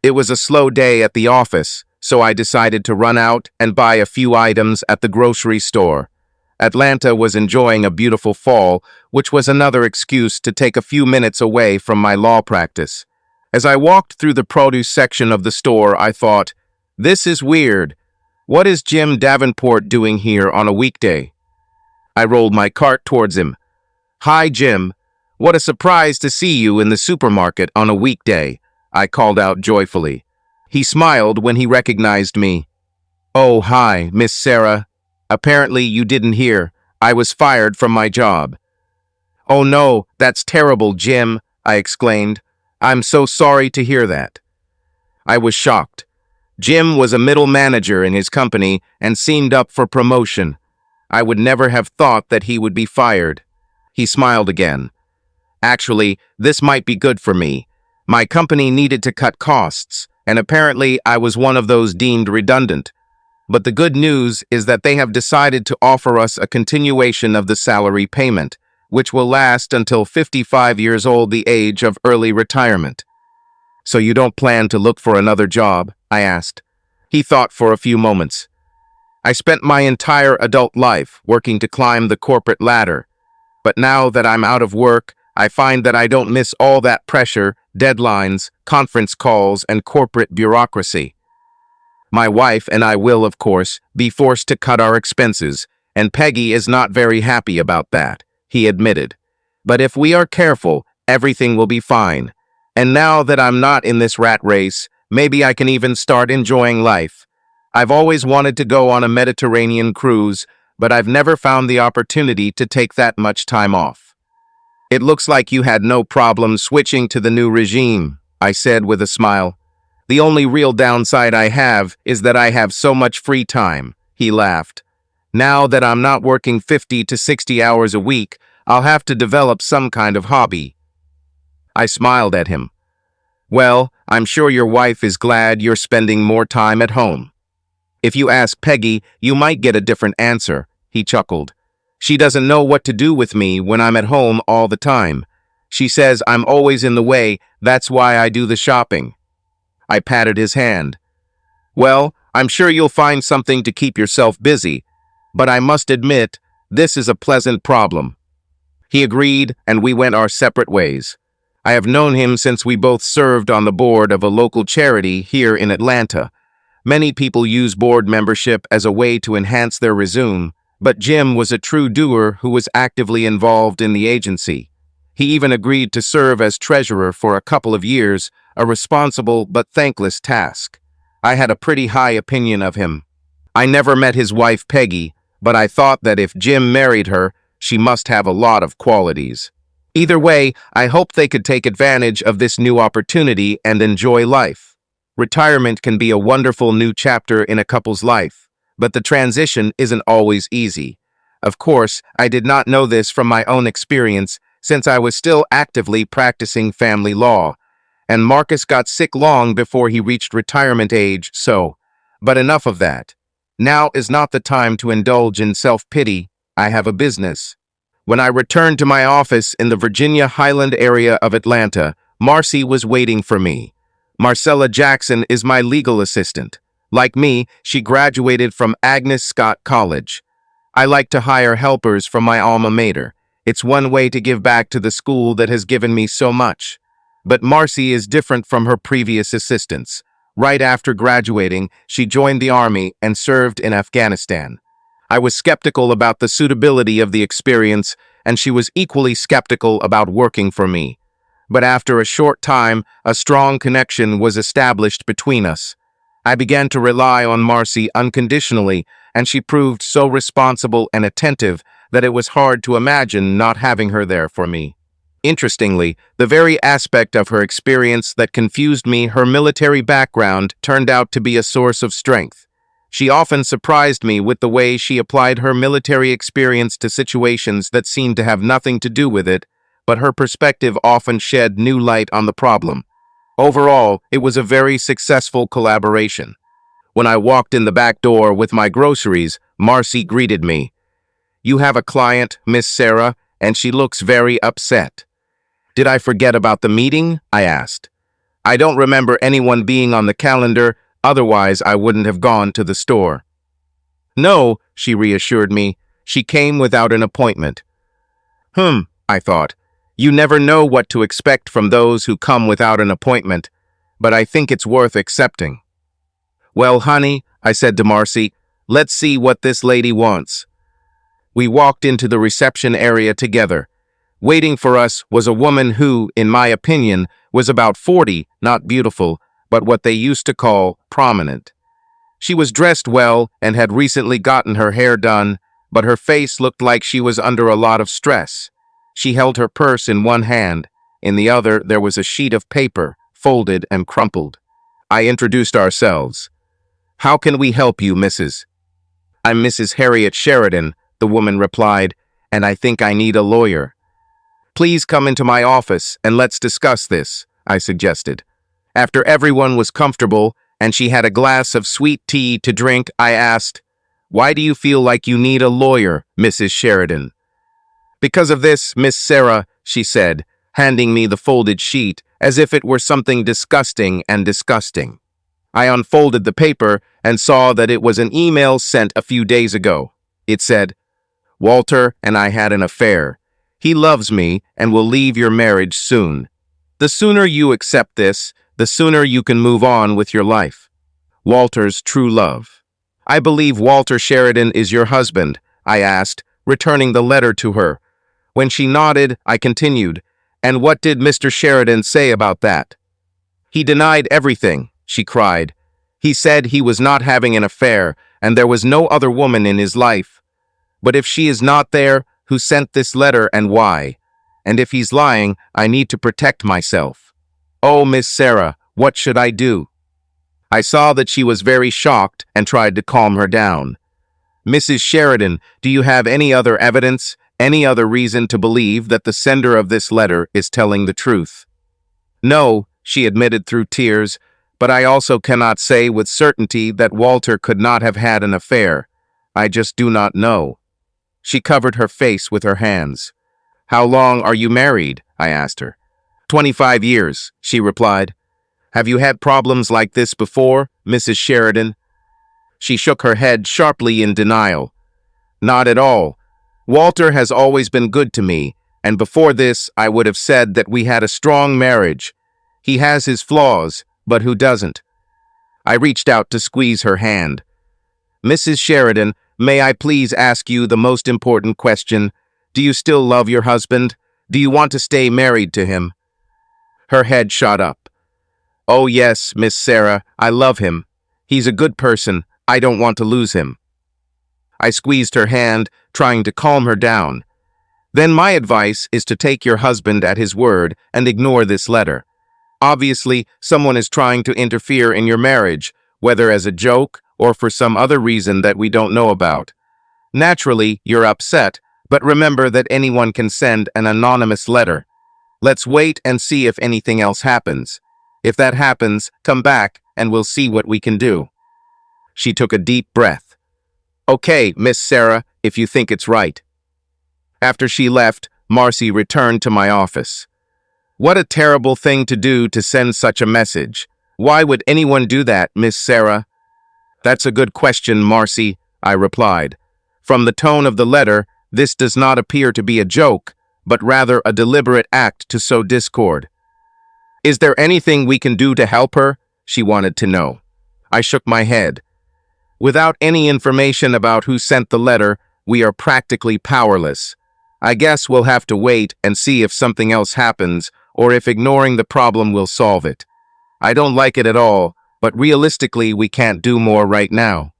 It was a slow day at the office, so I decided to run out and buy a few items at the grocery store. Atlanta was enjoying a beautiful fall, which was another excuse to take a few minutes away from my law practice. As I walked through the produce section of the store, I thought, this is weird. What is Jim Davenport doing here on a weekday? I rolled my cart towards him. Hi, Jim. What a surprise to see you in the supermarket on a weekday, I called out joyfully. He smiled when he recognized me. Oh, hi, Miss Sarah. Apparently you didn't hear. I was fired from my job. Oh no, that's terrible, Jim, I exclaimed. I'm so sorry to hear that. I was shocked. Jim was a middle manager in his company and seemed up for promotion. I would never have thought that he would be fired. He smiled again. Actually, this might be good for me. My company needed to cut costs, and apparently I was one of those deemed redundant. But the good news is that they have decided to offer us a continuation of the salary payment, which will last until 55 years old, the age of early retirement. So you don't plan to look for another job? I asked. He thought for a few moments. I spent my entire adult life working to climb the corporate ladder. But now that I'm out of work, I find that I don't miss all that pressure, deadlines, conference calls, and corporate bureaucracy. My wife and I will, of course, be forced to cut our expenses, and Peggy is not very happy about that, he admitted. But if we are careful, everything will be fine. And now that I'm not in this rat race, maybe I can even start enjoying life. I've always wanted to go on a Mediterranean cruise, but I've never found the opportunity to take that much time off. It looks like you had no problem switching to the new regime, I said with a smile. The only real downside I have is that I have so much free time, he laughed. Now that I'm not working 50 to 60 hours a week, I'll have to develop some kind of hobby. I smiled at him. Well, I'm sure your wife is glad you're spending more time at home. If you ask Peggy, you might get a different answer, he chuckled. She doesn't know what to do with me when I'm at home all the time. She says I'm always in the way, that's why I do the shopping. I patted his hand. Well, I'm sure you'll find something to keep yourself busy, but I must admit, this is a pleasant problem. He agreed, and we went our separate ways. I have known him since we both served on the board of a local charity here in Atlanta. Many people use board membership as a way to enhance their resume, but Jim was a true doer who was actively involved in the agency. He even agreed to serve as treasurer for a couple of years, a responsible but thankless task. I had a pretty high opinion of him. I never met his wife Peggy, but I thought that if Jim married her, she must have a lot of qualities. Either way, I hoped they could take advantage of this new opportunity and enjoy life. Retirement can be a wonderful new chapter in a couple's life, but the transition isn't always easy. Of course, I did not know this from my own experience since I was still actively practicing family law, and Marcus got sick long before he reached retirement age, but enough of that. Now is not the time to indulge in self-pity. I have a business. When I returned to my office in the Virginia Highland area of Atlanta, Marcy was waiting for me. Marcella Jackson is my legal assistant. Like me, she graduated from Agnes Scott College. I like to hire helpers from my alma mater. It's one way to give back to the school that has given me so much. But Marcy is different from her previous assistants. Right after graduating, she joined the army and served in Afghanistan. I was skeptical about the suitability of the experience, and she was equally skeptical about working for me. But after a short time, a strong connection was established between us. I began to rely on Marcy unconditionally, and she proved so responsible and attentive that it was hard to imagine not having her there for me. Interestingly, the very aspect of her experience that confused me, her military background, turned out to be a source of strength. She often surprised me with the way she applied her military experience to situations that seemed to have nothing to do with it, but her perspective often shed new light on the problem. Overall, it was a very successful collaboration. When I walked in the back door with my groceries, Marcy greeted me. "You have a client, Miss Sarah, and she looks very upset." "Did I forget about the meeting?" I asked. I don't remember anyone being on the calendar, otherwise I wouldn't have gone to the store. No, she reassured me. She came without an appointment. I thought. You never know what to expect from those who come without an appointment, but I think it's worth accepting. Well, honey, I said to Marcy, let's see what this lady wants. We walked into the reception area together. Waiting for us was a woman who, in my opinion, was about 40, not beautiful, but what they used to call prominent. She was dressed well and had recently gotten her hair done, but her face looked like she was under a lot of stress. She held her purse in one hand. In the other, there was a sheet of paper, folded and crumpled. I introduced ourselves. How can we help you, Mrs.? I'm Mrs. Harriet Sheridan, the woman replied, and I think I need a lawyer. Please come into my office and let's discuss this, I suggested. After everyone was comfortable and she had a glass of sweet tea to drink, I asked, why do you feel like you need a lawyer, Mrs. Sheridan? Because of this, Miss Sarah, she said, handing me the folded sheet as if it were something disgusting and disgusting. I unfolded the paper and saw that it was an email sent a few days ago. It said, Walter and I had an affair. He loves me and will leave your marriage soon. The sooner you accept this, the sooner you can move on with your life. Walter's true love. I believe Walter Sheridan is your husband, I asked, returning the letter to her. When she nodded, I continued, and what did Mr. Sheridan say about that? He denied everything, she cried. He said he was not having an affair and there was no other woman in his life. But if she is not there, who sent this letter and why? And if he's lying, I need to protect myself. Oh, Miss Sarah, what should I do? I saw that she was very shocked and tried to calm her down. Mrs. Sheridan, do you have any other evidence, any other reason to believe that the sender of this letter is telling the truth? No, she admitted through tears, but I also cannot say with certainty that Walter could not have had an affair. I just do not know. She covered her face with her hands. How long are you married? I asked her. 25 years, she replied. Have you had problems like this before, Mrs. Sheridan? She shook her head sharply in denial. Not at all. Walter has always been good to me, and before this I would have said that we had a strong marriage. He has his flaws, but who doesn't? I reached out to squeeze her hand. Mrs. Sheridan, may I please ask you the most important question? Do you still love your husband? Do you want to stay married to him? Her head shot up. Oh yes, Miss Sarah, I love him. He's a good person. I don't want to lose him. I squeezed her hand, trying to calm her down. Then my advice is to take your husband at his word and ignore this letter. Obviously, someone is trying to interfere in your marriage, whether as a joke or for some other reason that we don't know about. Naturally, you're upset, but remember that anyone can send an anonymous letter. Let's wait and see if anything else happens. If that happens, come back and we'll see what we can do. She took a deep breath. Okay, Miss Sarah, if you think it's right. After she left, Marcy returned to my office. What a terrible thing to do to send such a message. Why would anyone do that, Miss Sarah? That's a good question, Marcy, I replied. From the tone of the letter, this does not appear to be a joke, but rather a deliberate act to sow discord. Is there anything we can do to help her? She wanted to know. I shook my head. Without any information about who sent the letter, we are practically powerless. I guess we'll have to wait and see if something else happens, or if ignoring the problem will solve it. I don't like it at all, but realistically we can't do more right now.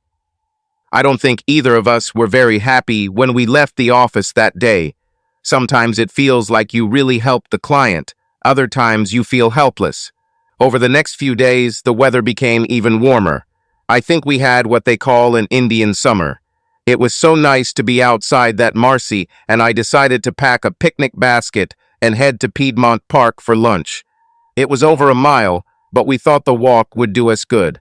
I don't think either of us were very happy when we left the office that day. Sometimes it feels like you really helped the client, other times you feel helpless. Over the next few days, the weather became even warmer. I think we had what they call an Indian summer. It was so nice to be outside that Marcy and I decided to pack a picnic basket and head to Piedmont Park for lunch. It was over a mile, but we thought the walk would do us good.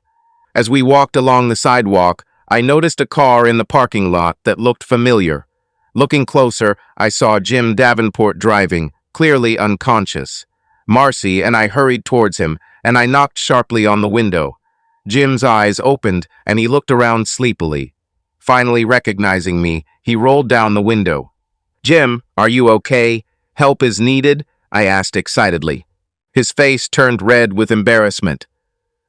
As we walked along the sidewalk, I noticed a car in the parking lot that looked familiar. Looking closer, I saw Jim Davenport driving, clearly unconscious. Marcy and I hurried towards him, and I knocked sharply on the window. Jim's eyes opened, and he looked around sleepily. Finally recognizing me, he rolled down the window. "Jim, are you okay? Help is needed?" I asked excitedly. His face turned red with embarrassment.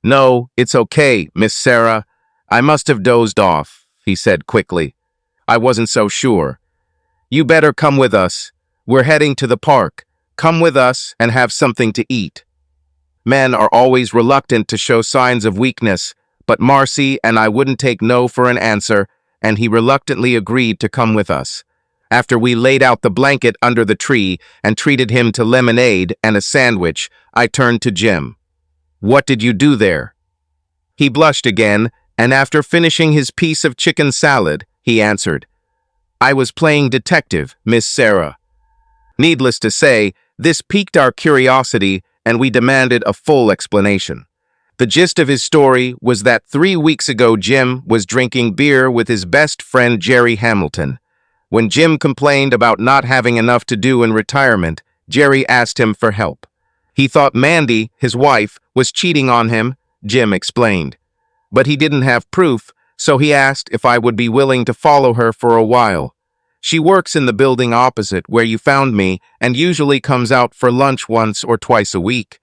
"No, it's okay, Miss Sarah. I must have dozed off," he said quickly. I wasn't so sure. "You better come with us. We're heading to the park. Come with us and have something to eat." Men are always reluctant to show signs of weakness, but Marcy and I wouldn't take no for an answer, and he reluctantly agreed to come with us. After we laid out the blanket under the tree and treated him to lemonade and a sandwich, I turned to Jim. "What did you do there?" He blushed again, and after finishing his piece of chicken salad, he answered, "I was playing detective, Miss Sarah." Needless to say, this piqued our curiosity, and we demanded a full explanation. The gist of his story was that 3 weeks ago Jim was drinking beer with his best friend Jerry Hamilton. When Jim complained about not having enough to do in retirement, Jerry asked him for help. He thought Mandy, his wife, was cheating on him, Jim explained. But he didn't have proof, so he asked if I would be willing to follow her for a while. She works in the building opposite where you found me and usually comes out for lunch once or twice a week.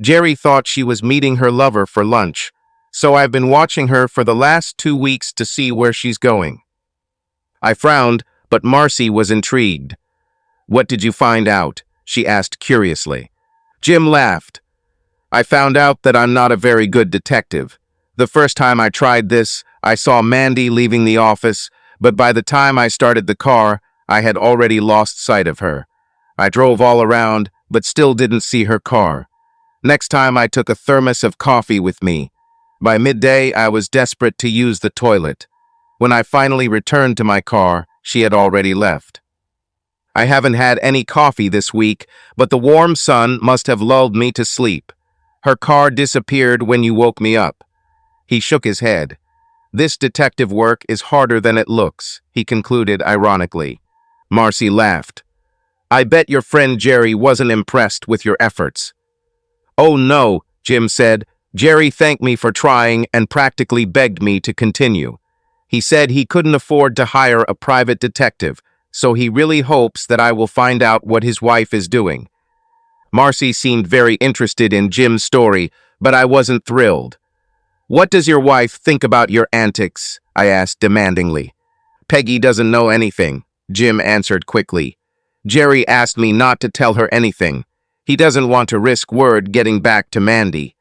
Jerry thought she was meeting her lover for lunch, so I've been watching her for the last 2 weeks to see where she's going. I frowned, but Marcy was intrigued. "What did you find out?" she asked curiously. Jim laughed. "I found out that I'm not a very good detective. The first time I tried this, I saw Mandy leaving the office, but by the time I started the car, I had already lost sight of her. I drove all around, but still didn't see her car. Next time I took a thermos of coffee with me. By midday, I was desperate to use the toilet. When I finally returned to my car, she had already left. I haven't had any coffee this week, but the warm sun must have lulled me to sleep. Her car disappeared when you woke me up." He shook his head. "This detective work is harder than it looks," he concluded ironically. Marcy laughed. "I bet your friend Jerry wasn't impressed with your efforts." "Oh no," Jim said. "Jerry thanked me for trying and practically begged me to continue. He said he couldn't afford to hire a private detective, so he really hopes that I will find out what his wife is doing." Marcy seemed very interested in Jim's story, but I wasn't thrilled. "What does your wife think about your antics?" I asked demandingly. "Peggy doesn't know anything," Jim answered quickly. "Jerry asked me not to tell her anything. He doesn't want to risk word getting back to Mandy."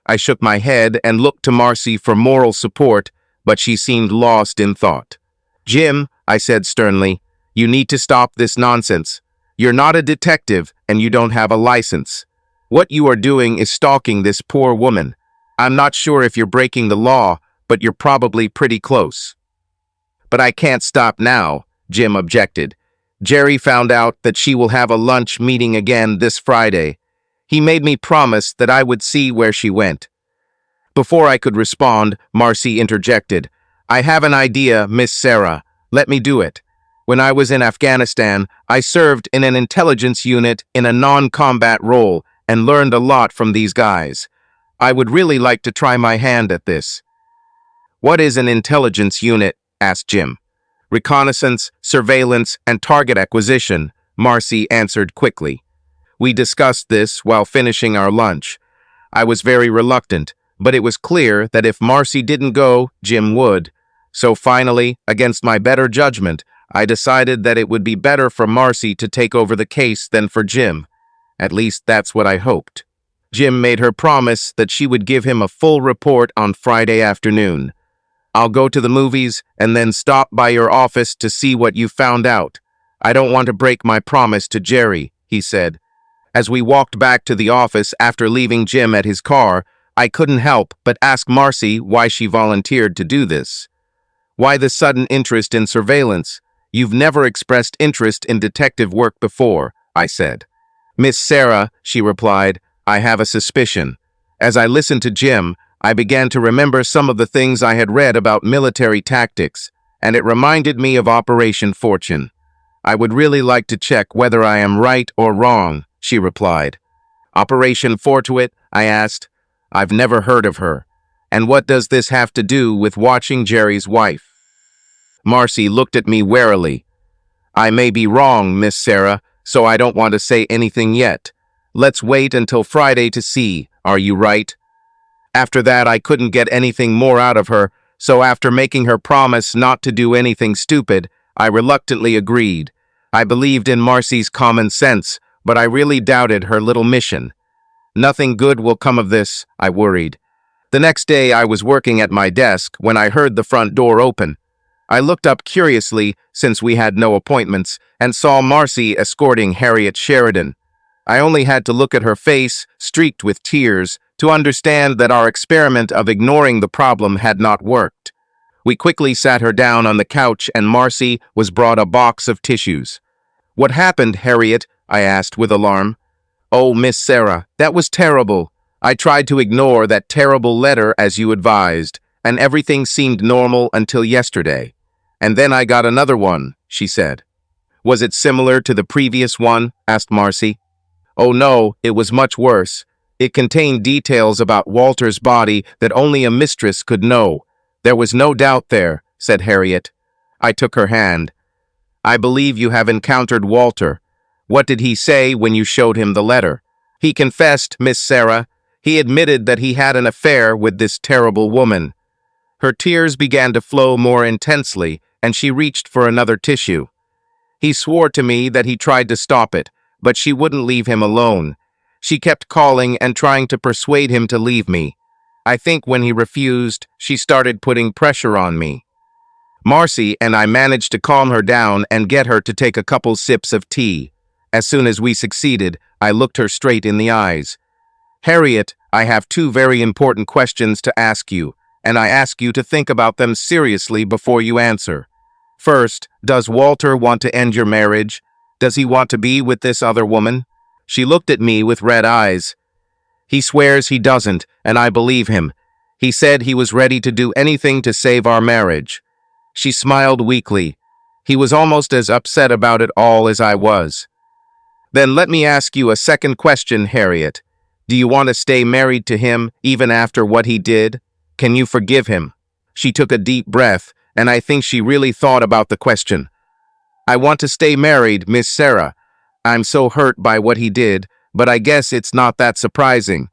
I shook my head and looked to Marcy for moral support, but she seemed lost in thought. "Jim," I said sternly, "you need to stop this nonsense. You're not a detective and you don't have a license. What you are doing is stalking this poor woman. I'm not sure if you're breaking the law, but you're probably pretty close." "But I can't stop now," Jim objected. "Jerry found out that she will have a lunch meeting again this Friday. He made me promise that I would see where she went." Before I could respond, Marcy interjected. "I have an idea, Miss Sarah. Let me do it. When I was in Afghanistan, I served in an intelligence unit in a non-combat role and learned a lot from these guys. I would really like to try my hand at this." "What is an intelligence unit?" asked Jim. "Reconnaissance, surveillance, and target acquisition," Marcy answered quickly. We discussed this while finishing our lunch. I was very reluctant, but it was clear that if Marcy didn't go, Jim would. So finally, against my better judgment, I decided that it would be better for Marcy to take over the case than for Jim. At least that's what I hoped. Jim made her promise that she would give him a full report on Friday afternoon. "I'll go to the movies and then stop by your office to see what you found out. I don't want to break my promise to Jerry," he said. As we walked back to the office after leaving Jim at his car, I couldn't help but ask Marcy why she volunteered to do this. "Why the sudden interest in surveillance? You've never expressed interest in detective work before," I said. "Miss Sarah," she replied, "I have a suspicion." As I listened to Jim, I began to remember some of the things I had read about military tactics, and it reminded me of Operation Fortune. "I would really like to check whether I am right or wrong," she replied. "Operation Fortuit," I asked. I've never heard of her. And what does this have to do with watching Jerry's wife? Marcy looked at me warily. I may be wrong, Miss Sarah, so I don't want to say anything yet. Let's wait until Friday to see, are you right? After that, I couldn't get anything more out of her, so after making her promise not to do anything stupid, I reluctantly agreed. I believed in Marcy's common sense, but I really doubted her little mission. Nothing good will come of this, I worried. The next day, I was working at my desk when I heard the front door open. I looked up curiously, since we had no appointments, and saw Marcy escorting Harriet Sheridan. I only had to look at her face, streaked with tears, to understand that our experiment of ignoring the problem had not worked. We quickly sat her down on the couch and Marcy was brought a box of tissues. "What happened, Harriet?" I asked with alarm. "Oh, Miss Sarah, that was terrible. I tried to ignore that terrible letter as you advised, and everything seemed normal until yesterday. And then I got another one," she said. "Was it similar to the previous one?" asked Marcy. "Oh no, it was much worse. It contained details about Walter's body that only a mistress could know. There was no doubt there," said Harriet. I took her hand. "I believe you have encountered Walter. What did he say when you showed him the letter?" "He confessed, Miss Sarah. He admitted that he had an affair with this terrible woman." Her tears began to flow more intensely, and she reached for another tissue. "He swore to me that he tried to stop it, but she wouldn't leave him alone. She kept calling and trying to persuade him to leave me. I think when he refused, she started putting pressure on me." Marcy and I managed to calm her down and get her to take a couple sips of tea. As soon as we succeeded, I looked her straight in the eyes. "Harriet, I have two very important questions to ask you, and I ask you to think about them seriously before you answer. First, does Walter want to end your marriage? Does he want to be with this other woman?" She looked at me with red eyes. "He swears he doesn't, and I believe him. He said he was ready to do anything to save our marriage." She smiled weakly. He was almost as upset about it all as I was. "Then let me ask you a second question, Harriet. Do you want to stay married to him even after what he did? Can you forgive him?" She took a deep breath, and I think she really thought about the question. "I want to stay married, Miss Sarah. I'm so hurt by what he did, but I guess it's not that surprising.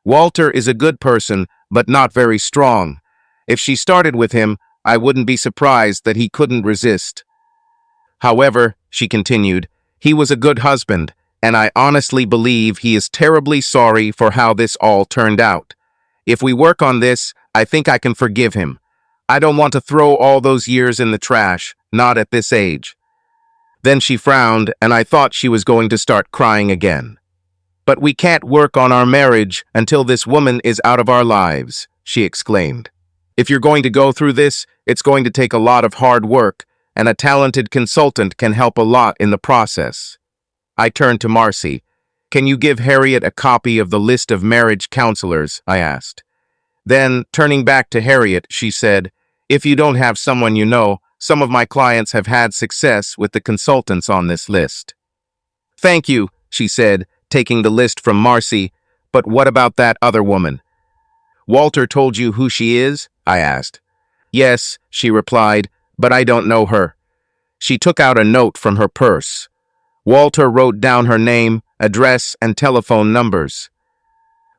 Walter is a good person, but not very strong. If she started with him, I wouldn't be surprised that he couldn't resist. However," she continued, "he was a good husband, and I honestly believe he is terribly sorry for how this all turned out. If we work on this, I think I can forgive him. I don't want to throw all those years in the trash, not at this age." Then she frowned, and I thought she was going to start crying again. "But we can't work on our marriage until this woman is out of our lives," she exclaimed. "If you're going to go through this, it's going to take a lot of hard work, and a talented consultant can help a lot in the process." I turned to Marcy. "Can you give Harriet a copy of the list of marriage counselors?" I asked. Then, turning back to Harriet, she said, "If you don't have someone you know, some of my clients have had success with the consultants on this list." "Thank you," she said, taking the list from Marcy. "But what about that other woman?" "Walter told you who she is?" I asked. "Yes," she replied, "but I don't know her." She took out a note from her purse. Walter wrote down her name, address, and telephone numbers.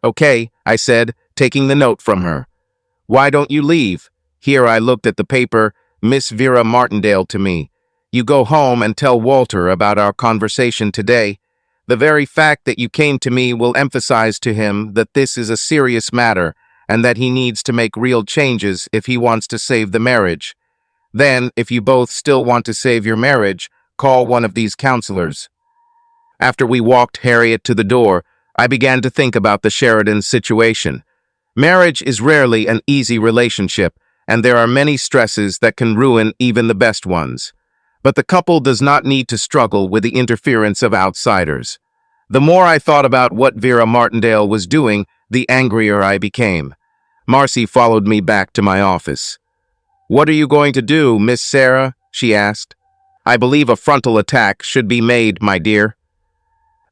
"Okay," I said, taking the note from her. "Why don't you leave?" Here I looked at the paper. "Miss Vera Martindale to me. You go home and tell Walter about our conversation today. The very fact that you came to me will emphasize to him that this is a serious matter and that he needs to make real changes if he wants to save the marriage. Then, if you both still want to save your marriage, call one of these counselors." After we walked Harriet to the door, I began to think about the Sheridan's situation. Marriage is rarely an easy relationship, and there are many stresses that can ruin even the best ones. But the couple does not need to struggle with the interference of outsiders. The more I thought about what Vera Martindale was doing, the angrier I became. Marcy followed me back to my office. "What are you going to do, Miss Sarah?" she asked. "I believe a frontal attack should be made, my dear."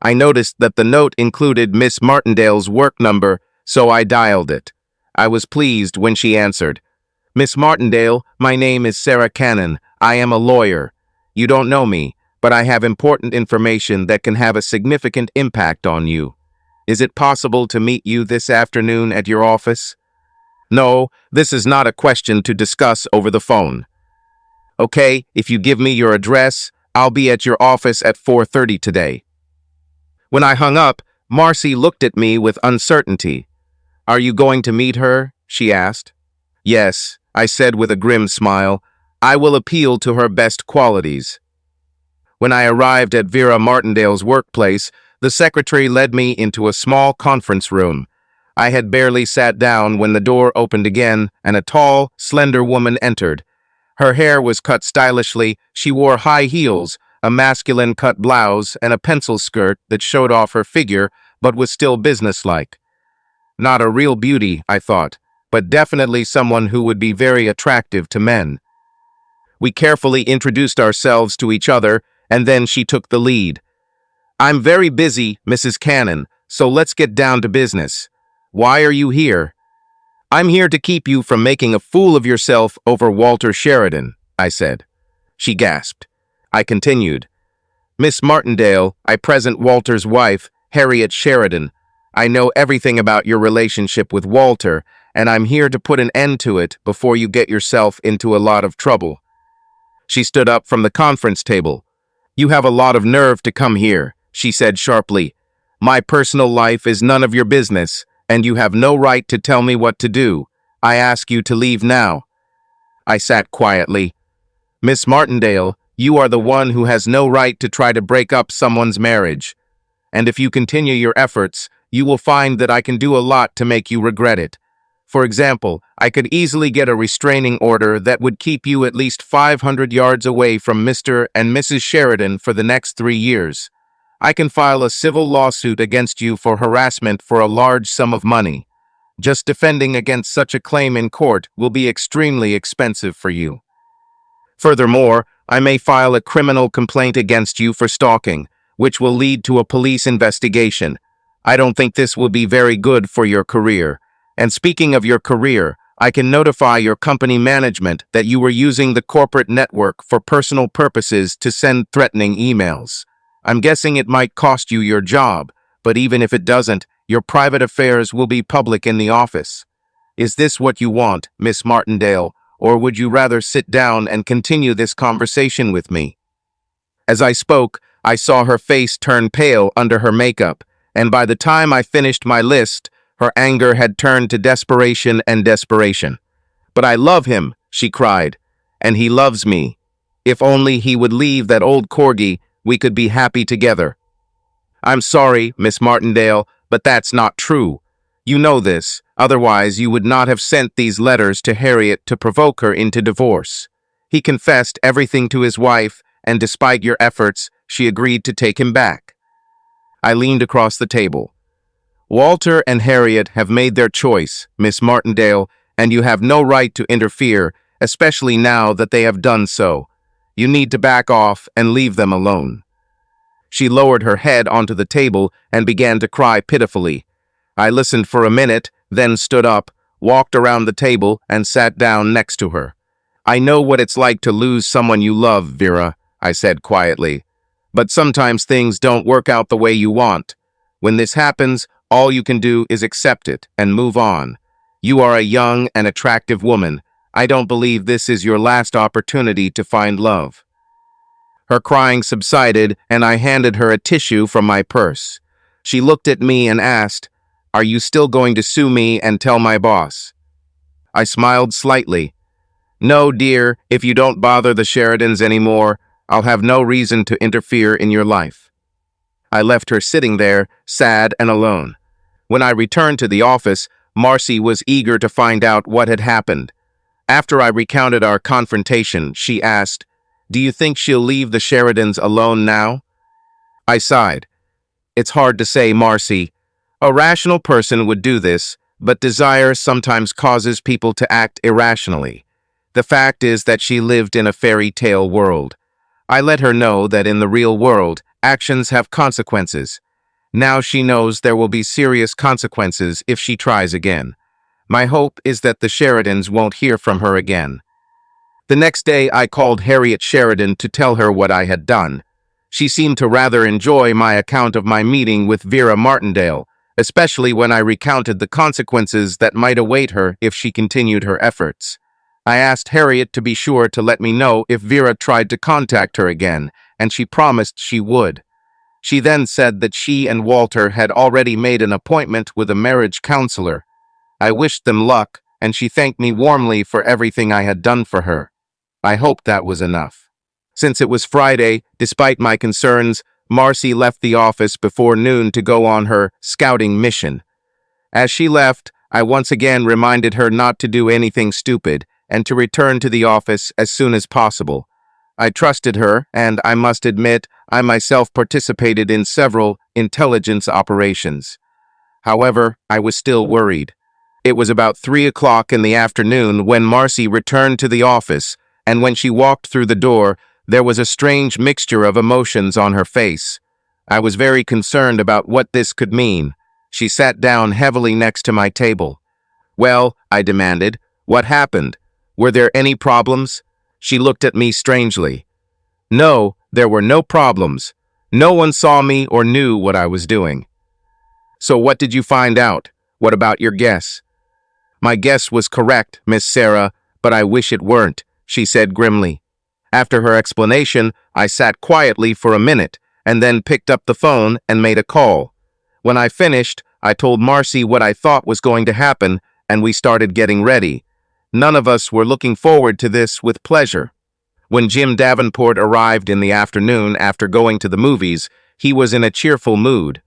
I noticed that the note included Miss Martindale's work number, so I dialed it. I was pleased when she answered. Miss Martindale, my name is Sarah Cannon. I am a lawyer. You don't know me, but I have important information that can have a significant impact on you. Is it possible to meet you this afternoon at your office? No, this is not a question to discuss over the phone. Okay, if you give me your address, I'll be at your office at 4:30 today. When I hung up, Marcy looked at me with uncertainty. Are you going to meet her? She asked. Yes, I said with a grim smile. I will appeal to her best qualities. When I arrived at Vera Martindale's workplace, the secretary led me into a small conference room. I had barely sat down when the door opened again and a tall, slender woman entered. Her hair was cut stylishly, she wore high heels, a masculine cut blouse, and a pencil skirt that showed off her figure but was still businesslike. Not a real beauty, I thought, but definitely someone who would be very attractive to men. We carefully introduced ourselves to each other, and then she took the lead. I'm very busy, Mrs. Cannon, so let's get down to business. Why are you here? I'm here to keep you from making a fool of yourself over Walter Sheridan, I said. She gasped. I continued. Miss Martindale, I present Walter's wife, Harriet Sheridan. I know everything about your relationship with Walter, and I'm here to put an end to it before you get yourself into a lot of trouble. She stood up from the conference table. You have a lot of nerve to come here, she said sharply. My personal life is none of your business, and you have no right to tell me what to do. I ask you to leave now. I sat quietly. Miss Martindale, you are the one who has no right to try to break up someone's marriage. And if you continue your efforts, you will find that I can do a lot to make you regret it. For example, I could easily get a restraining order that would keep you at least 500 yards away from Mr. and Mrs. Sheridan for the next 3 years. I can file a civil lawsuit against you for harassment for a large sum of money. Just defending against such a claim in court will be extremely expensive for you. Furthermore, I may file a criminal complaint against you for stalking, which will lead to a police investigation. I don't think this will be very good for your career. And speaking of your career, I can notify your company management that you were using the corporate network for personal purposes to send threatening emails. I'm guessing it might cost you your job, but even if it doesn't, your private affairs will be public in the office. Is this what you want, Miss Martindale, or would you rather sit down and continue this conversation with me? As I spoke, I saw her face turn pale under her makeup, and by the time I finished my list, her anger had turned to desperation and desperation. But I love him, she cried, and he loves me. If only he would leave that old corgi, we could be happy together. I'm sorry, Miss Martindale, but that's not true. You know this, otherwise you would not have sent these letters to Harriet to provoke her into divorce. He confessed everything to his wife, and despite your efforts, she agreed to take him back. I leaned across the table. Walter and Harriet have made their choice, Miss Martindale, and you have no right to interfere, especially now that they have done so. You need to back off and leave them alone. She lowered her head onto the table and began to cry pitifully. I listened for a minute, then stood up, walked around the table, and sat down next to her. I know what it's like to lose someone you love, Vera, I said quietly. But sometimes things don't work out the way you want. When this happens, all you can do is accept it and move on. You are a young and attractive woman. I don't believe this is your last opportunity to find love. Her crying subsided, and I handed her a tissue from my purse. She looked at me and asked, Are you still going to sue me and tell my boss? I smiled slightly. No, dear, if you don't bother the Sheridans anymore, I'll have no reason to interfere in your life. I left her sitting there, sad and alone. When I returned to the office, Marcy was eager to find out what had happened. After I recounted our confrontation, she asked, Do you think she'll leave the Sheridans alone now? I sighed. It's hard to say, Marcy. A rational person would do this, but desire sometimes causes people to act irrationally. The fact is that she lived in a fairy tale world. I let her know that in the real world, actions have consequences, Now she knows there will be serious consequences if she tries again. My hope is that the Sheridans won't hear from her again. The next day, I called Harriet Sheridan to tell her what I had done. She seemed to rather enjoy my account of my meeting with Vera Martindale, especially when I recounted the consequences that might await her if she continued her efforts. I asked Harriet to be sure to let me know if Vera tried to contact her again, and she promised she would. She then said that she and Walter had already made an appointment with a marriage counselor. I wished them luck, and she thanked me warmly for everything I had done for her. I hoped that was enough. Since it was Friday, despite my concerns, Marcy left the office before noon to go on her scouting mission. As she left, I once again reminded her not to do anything stupid and to return to the office as soon as possible. I trusted her, and I must admit, I myself participated in several intelligence operations. However, I was still worried. It was about 3 o'clock in the afternoon when Marcy returned to the office, and when she walked through the door, there was a strange mixture of emotions on her face. I was very concerned about what this could mean. She sat down heavily next to my table. "Well," I demanded, "what happened? Were there any problems?" She looked at me strangely. "No, there were no problems. No one saw me or knew what I was doing." "So what did you find out? What about your guess?" "My guess was correct, Miss Sarah, but I wish it weren't," she said grimly. After her explanation, I sat quietly for a minute and then picked up the phone and made a call. When I finished, I told Marcy what I thought was going to happen, and we started getting ready. None of us were looking forward to this with pleasure. When Jim Davenport arrived in the afternoon after going to the movies, he was in a cheerful mood.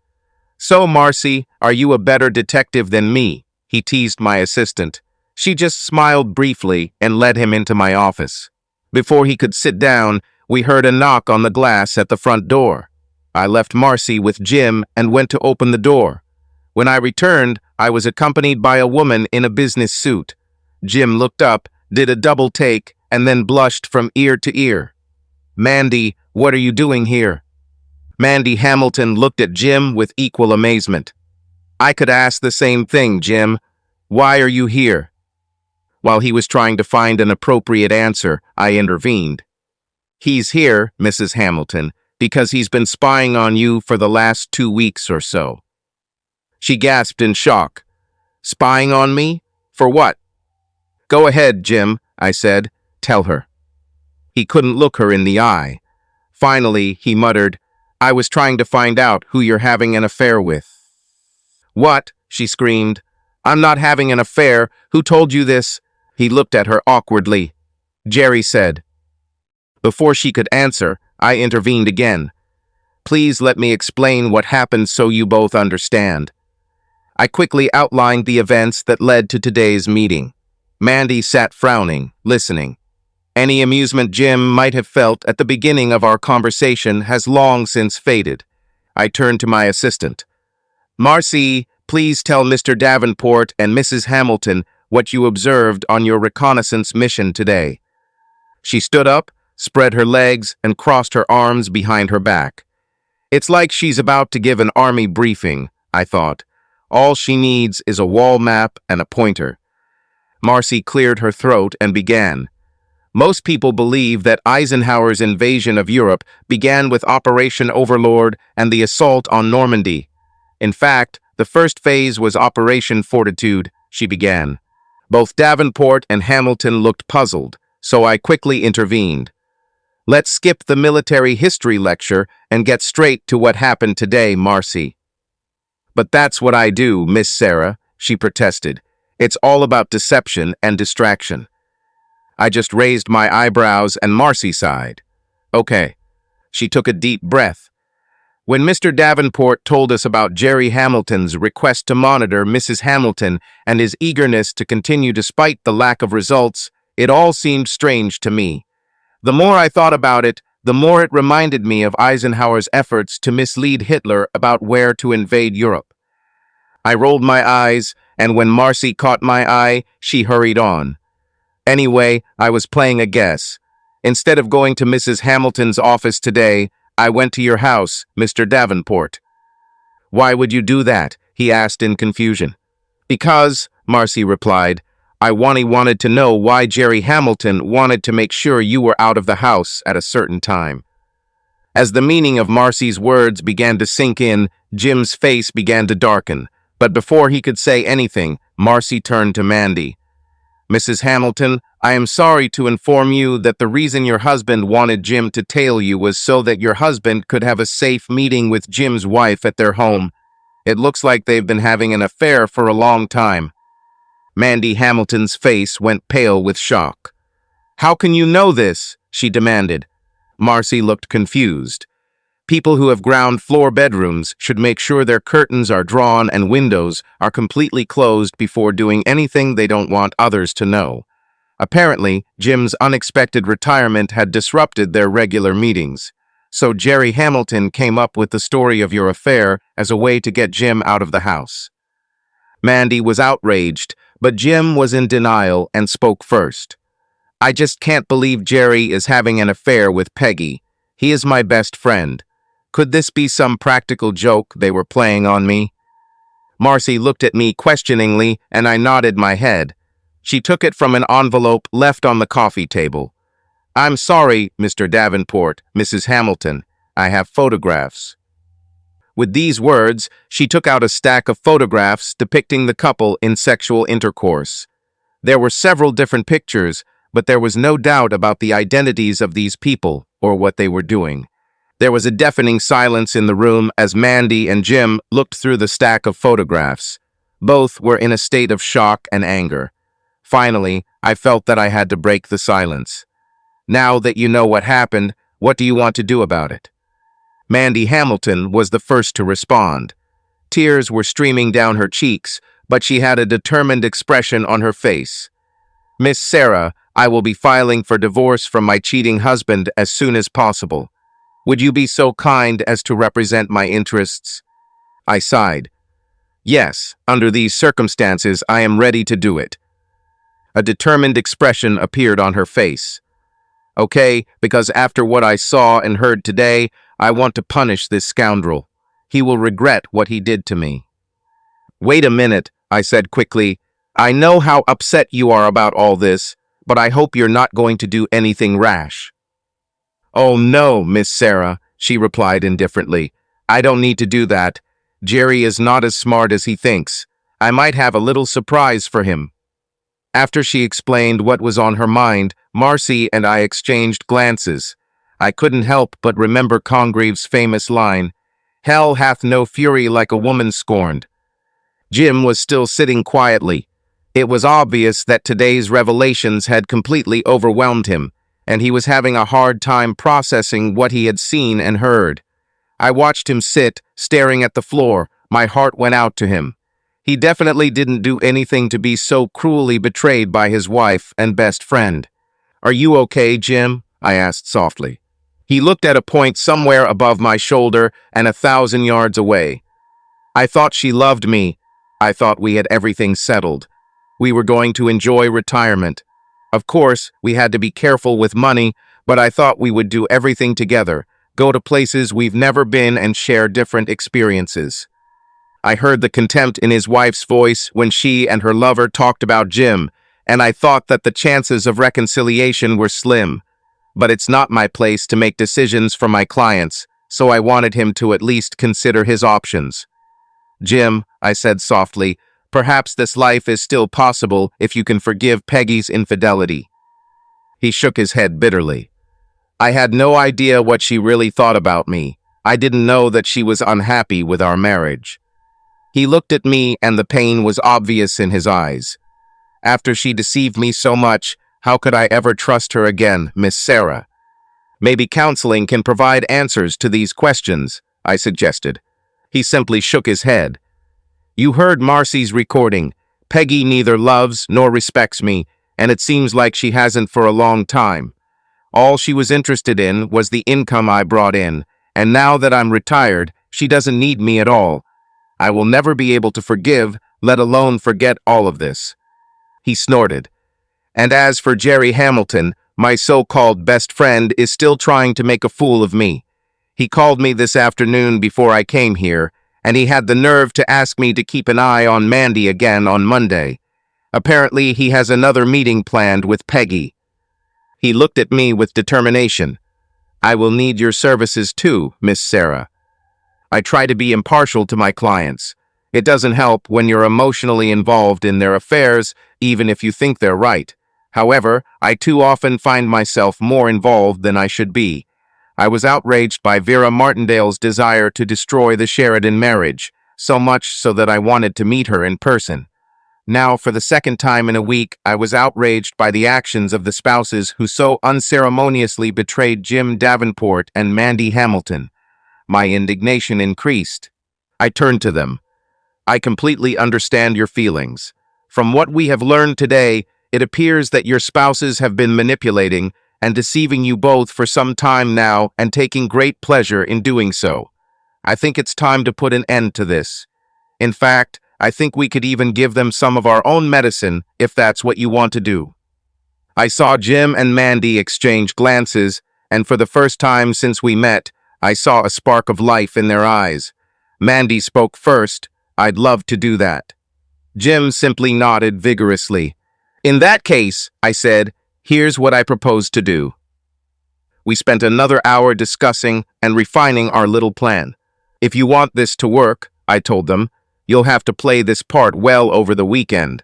"So, Marcy, are you a better detective than me?" he teased my assistant. She just smiled briefly and led him into my office. Before he could sit down, we heard a knock on the glass at the front door. I left Marcy with Jim and went to open the door. When I returned, I was accompanied by a woman in a business suit. Jim looked up, did a double take, and then blushed from ear to ear. "Mandy, what are you doing here?" Mandy Hamilton looked at Jim with equal amazement. "I could ask the same thing, Jim. Why are you here?" While he was trying to find an appropriate answer, I intervened. "He's here, Mrs. Hamilton, because he's been spying on you for the last 2 weeks or so." She gasped in shock. "Spying on me? For what?" "Go ahead, Jim," I said. "Tell her." He couldn't look her in the eye. Finally, he muttered, "I was trying to find out who you're having an affair with." "What?" she screamed. "I'm not having an affair. Who told you this?" He looked at her awkwardly. "Jerry said." Before she could answer, I intervened again. "Please let me explain what happened so you both understand." I quickly outlined the events that led to today's meeting. Mandy sat frowning, listening. Any amusement Jim might have felt at the beginning of our conversation has long since faded. I turned to my assistant. "Marcy, please tell Mr. Davenport and Mrs. Hamilton what you observed on your reconnaissance mission today." She stood up, spread her legs, and crossed her arms behind her back. It's like she's about to give an army briefing, I thought. All she needs is a wall map and a pointer. Marcy cleared her throat and began. "Most people believe that Eisenhower's invasion of Europe began with Operation Overlord and the assault on Normandy. In fact, the first phase was Operation Fortitude," she began. Both Davenport and Hamilton looked puzzled, so I quickly intervened. "Let's skip the military history lecture and get straight to what happened today, Marcy." "But that's what I do, Miss Sarah," she protested. "It's all about deception and distraction." I just raised my eyebrows and Marcy sighed. "Okay." She took a deep breath. "When Mr. Davenport told us about Jerry Hamilton's request to monitor Mrs. Hamilton and his eagerness to continue despite the lack of results, it all seemed strange to me. The more I thought about it, the more it reminded me of Eisenhower's efforts to mislead Hitler about where to invade Europe." I rolled my eyes, and when Marcy caught my eye, she hurried on. "Anyway, I was playing a guess. Instead of going to Mrs. Hamilton's office today, I went to your house, Mr. Davenport." Why would you do that? He asked in confusion. Because, Marcy replied, I wanted to know why Jerry Hamilton wanted to make sure you were out of the house at a certain time. As the meaning of Marcy's words began to sink in, Jim's face began to darken. But before he could say anything, Marcy turned to Mandy. Mrs. Hamilton, I am sorry to inform you that the reason your husband wanted Jim to tail you was so that your husband could have a safe meeting with Jim's wife at their home. It looks like they've been having an affair for a long time. Mandy Hamilton's face went pale with shock. How can you know this? She demanded. Marcy looked confused. People who have ground floor bedrooms should make sure their curtains are drawn and windows are completely closed before doing anything they don't want others to know. Apparently, Jim's unexpected retirement had disrupted their regular meetings. So Jerry Hamilton came up with the story of your affair as a way to get Jim out of the house. Mandy was outraged, but Jim was in denial and spoke first. I just can't believe Jerry is having an affair with Peggy. He is my best friend. Could this be some practical joke they were playing on me? Marcy looked at me questioningly, and I nodded my head. She took it from an envelope left on the coffee table. I'm sorry, Mr. Davenport, Mrs. Hamilton. I have photographs. With these words, she took out a stack of photographs depicting the couple in sexual intercourse. There were several different pictures, but there was no doubt about the identities of these people or what they were doing. There was a deafening silence in the room as Mandy and Jim looked through the stack of photographs. Both were in a state of shock and anger. Finally, I felt that I had to break the silence. Now that you know what happened, what do you want to do about it? Mandy Hamilton was the first to respond. Tears were streaming down her cheeks, but she had a determined expression on her face. Miss Sarah, I will be filing for divorce from my cheating husband as soon as possible. Would you be so kind as to represent my interests? I sighed. Yes, under these circumstances, I am ready to do it. A determined expression appeared on her face. Okay, because after what I saw and heard today, I want to punish this scoundrel. He will regret what he did to me. Wait a minute, I said quickly. I know how upset you are about all this, but I hope you're not going to do anything rash. Oh no, Miss Sarah, she replied indifferently. I don't need to do that. Jerry is not as smart as he thinks. I might have a little surprise for him. After she explained what was on her mind, Marcy and I exchanged glances. I couldn't help but remember Congreve's famous line, Hell hath no fury like a woman scorned. Jim was still sitting quietly. It was obvious that today's revelations had completely overwhelmed him, and he was having a hard time processing what he had seen and heard. I watched him sit, staring at the floor. My heart went out to him. He definitely didn't do anything to be so cruelly betrayed by his wife and best friend. Are you okay, Jim? I asked softly. He looked at a point somewhere above my shoulder and 1,000 yards away. I thought she loved me. I thought we had everything settled. We were going to enjoy retirement. Of course, we had to be careful with money, but I thought we would do everything together, go to places we've never been and share different experiences. I heard the contempt in his wife's voice when she and her lover talked about Jim, and I thought that the chances of reconciliation were slim. But it's not my place to make decisions for my clients, so I wanted him to at least consider his options. Jim, I said softly, perhaps this life is still possible if you can forgive Peggy's infidelity. He shook his head bitterly. I had no idea what she really thought about me. I didn't know that she was unhappy with our marriage. He looked at me and the pain was obvious in his eyes. After she deceived me so much, how could I ever trust her again, Miss Sarah? Maybe counseling can provide answers to these questions, I suggested. He simply shook his head. You heard Marcy's recording. Peggy neither loves nor respects me, and it seems like she hasn't for a long time. All she was interested in was the income I brought in, and now that I'm retired, she doesn't need me at all. I will never be able to forgive, let alone forget all of this. He snorted. And as for Jerry Hamilton, my so-called best friend is still trying to make a fool of me. He called me this afternoon before I came here, And he had the nerve to ask me to keep an eye on Mandy again on Monday. Apparently, he has another meeting planned with Peggy. He looked at me with determination. I will need your services too, Miss Sarah. I try to be impartial to my clients. It doesn't help when you're emotionally involved in their affairs, even if you think they're right. However, I too often find myself more involved than I should be. I was outraged by Vera Martindale's desire to destroy the Sheridan marriage, so much so that I wanted to meet her in person. Now, for the second time in a week, I was outraged by the actions of the spouses who so unceremoniously betrayed Jim Davenport and Mandy Hamilton. My indignation increased. I turned to them. I completely understand your feelings. From what we have learned today, it appears that your spouses have been manipulating and deceiving you both for some time now and taking great pleasure in doing so. I think it's time to put an end to this. In fact, I think we could even give them some of our own medicine if that's what you want to do. I saw Jim and Mandy exchange glances, and for the first time since we met, I saw a spark of life in their eyes. Mandy spoke first. I'd love to do that. Jim simply nodded vigorously. In that case, I said, here's what I propose to do. We spent another hour discussing and refining our little plan. If you want this to work, I told them, you'll have to play this part well over the weekend.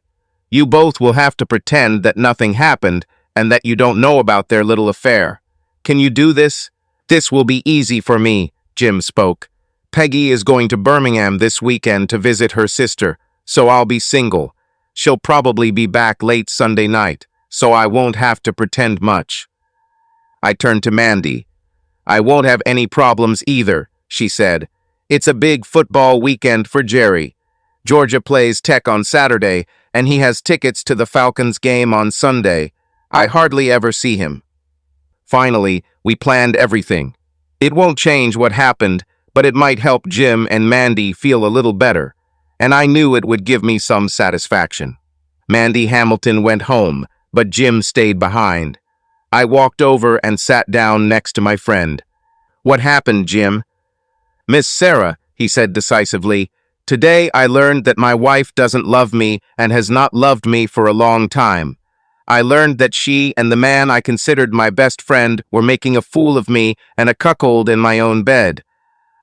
You both will have to pretend that nothing happened and that you don't know about their little affair. Can you do this? This will be easy for me, Jim spoke. Peggy is going to Birmingham this weekend to visit her sister, so I'll be single. She'll probably be back late Sunday night, so I won't have to pretend much. I turned to Mandy. I won't have any problems either, she said. It's a big football weekend for Jerry. Georgia plays Tech on Saturday, and he has tickets to the Falcons game on Sunday. I hardly ever see him. Finally, we planned everything. It won't change what happened, but it might help Jim and Mandy feel a little better, and I knew it would give me some satisfaction. Mandy Hamilton went home, but Jim stayed behind. I walked over and sat down next to my friend. What happened, Jim? Miss Sarah, he said decisively, today I learned that my wife doesn't love me and has not loved me for a long time. I learned that she and the man I considered my best friend were making a fool of me and a cuckold in my own bed.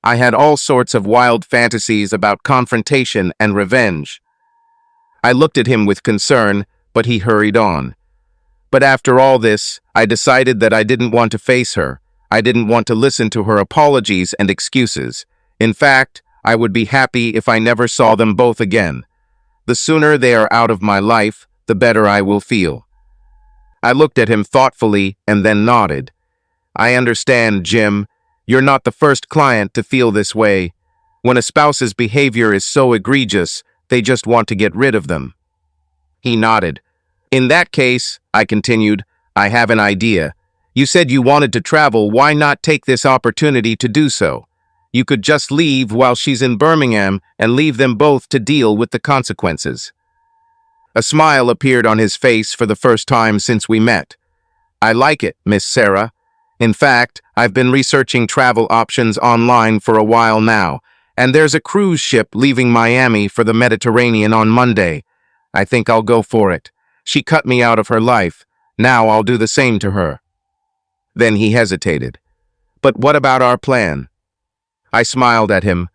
I had all sorts of wild fantasies about confrontation and revenge. I looked at him with concern, but he hurried on. But after all this, I decided that I didn't want to face her. I didn't want to listen to her apologies and excuses. In fact, I would be happy if I never saw them both again. The sooner they are out of my life, the better I will feel. I looked at him thoughtfully and then nodded. I understand, Jim. You're not the first client to feel this way. When a spouse's behavior is so egregious, they just want to get rid of them. He nodded. In that case, I continued, I have an idea. You said you wanted to travel. Why not take this opportunity to do so? You could just leave while she's in Birmingham and leave them both to deal with the consequences. A smile appeared on his face for the first time since we met. I like it, Miss Sarah. In fact, I've been researching travel options online for a while now, and there's a cruise ship leaving Miami for the Mediterranean on Monday. I think I'll go for it. She cut me out of her life. Now I'll do the same to her. Then he hesitated. But what about our plan? I smiled at him.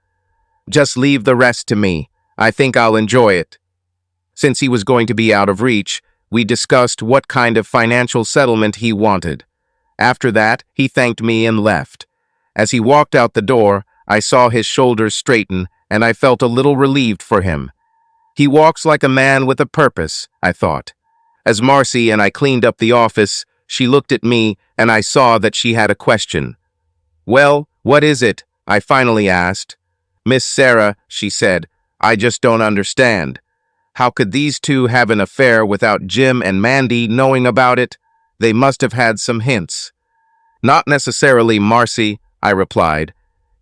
Just leave the rest to me. I think I'll enjoy it. Since he was going to be out of reach, we discussed what kind of financial settlement he wanted. After that, he thanked me and left. As he walked out the door, I saw his shoulders straighten, and I felt a little relieved for him. He walks like a man with a purpose, I thought. As Marcy and I cleaned up the office, she looked at me, and I saw that she had a question. Well, what is it? I finally asked. Miss Sarah, she said, I just don't understand. How could these two have an affair without Jim and Mandy knowing about it? They must have had some hints. Not necessarily, Marcy, I replied.